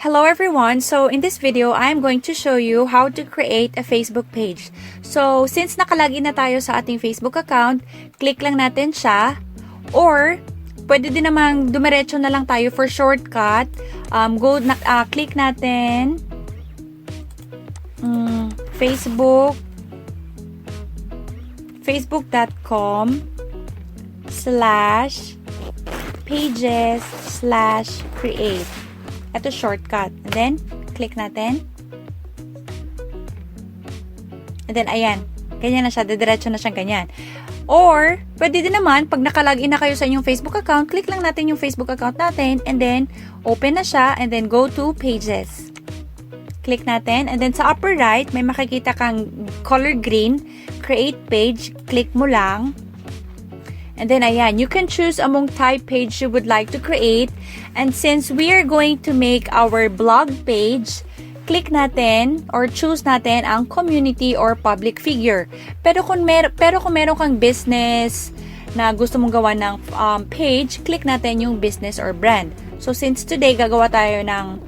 Hello everyone! So in this video, I'm going to show you how to create a Facebook page. So since nakalagin na tayo sa ating Facebook account, click lang natin siya. Or pwede din namang dumiretso na lang tayo for shortcut. Click natin facebook.com/pages/create. Ito shortcut. And then, click natin. And then, ayan. Ganyan na siya. Didiretso na siyang ganyan. Or, pwede din naman, pag nakalagin na kayo sa inyong Facebook account, click lang natin yung Facebook account natin. And then, open na siya. And then, go to pages. Click natin. And then, sa upper right, may makikita kang color green. Create page. Click mo lang. And then, ayan, you can choose among type page you would like to create. And since we are going to make our blog page, click natin or choose natin ang community or public figure. Pero kung meron kang business na gusto mong gawa ng page, click natin yung business or brand. So, since today, gagawa tayo ng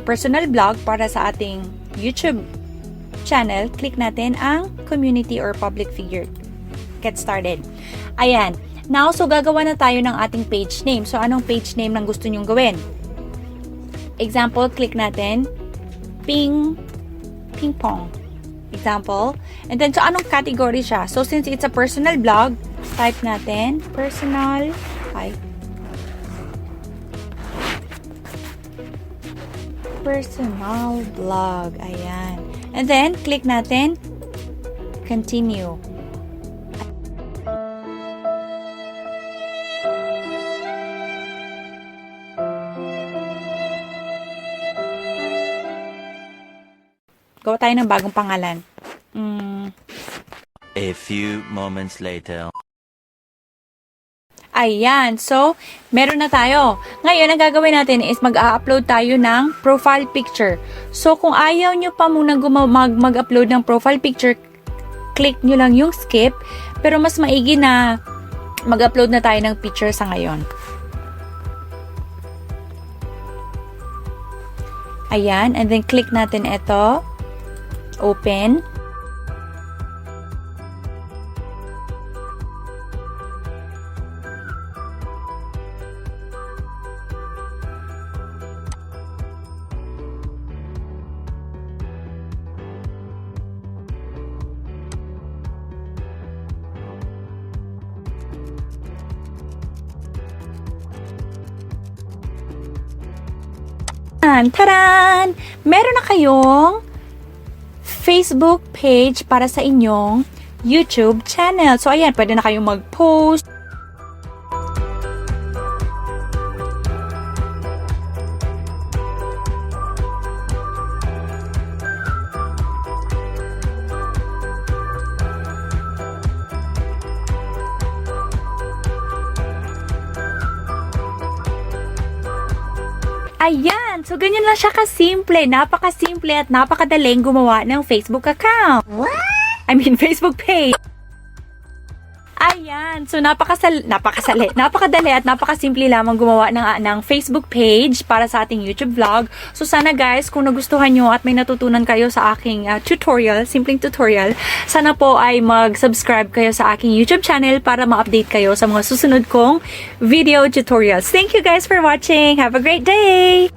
personal blog para sa ating YouTube channel, click natin ang community or public figure. Get started. Ayan. Now, so gagawa na tayo ng ating page name. So, anong page name lang gusto nyong gawin? Example, click natin. Ping pong. Example. And then, so anong category siya? So, since it's a personal blog, type natin. Personal blog. Ayan. And then, click natin. Continue. Gawa tayo ng bagong pangalan. A few moments later. Ayan. So, meron na tayo. Ngayon, ang gagawin natin is mag-upload tayo ng profile picture. So, kung ayaw nyo pa muna mag-upload ng profile picture, click nyo lang yung skip. Pero mas maigi na mag-upload na tayo ng picture sa ngayon. Ayan. And then, click natin ito. Open. Taran! Meron na kayong Facebook page para sa inyong YouTube channel. So, ayan, pwede na kayong mag-post. Ayan! So, ganyan lang siya kasimple. Napakasimple at napakadaling gumawa ng Facebook account. What? I mean, Facebook page. Ayan! So, napakadali at napakasimple lamang gumawa ng Facebook page para sa ating YouTube vlog. So, sana guys, kung nagustuhan nyo at may natutunan kayo sa aking tutorial, simpleng tutorial, sana po ay mag-subscribe kayo sa aking YouTube channel para ma-update kayo sa mga susunod kong video tutorials. Thank you guys for watching! Have a great day!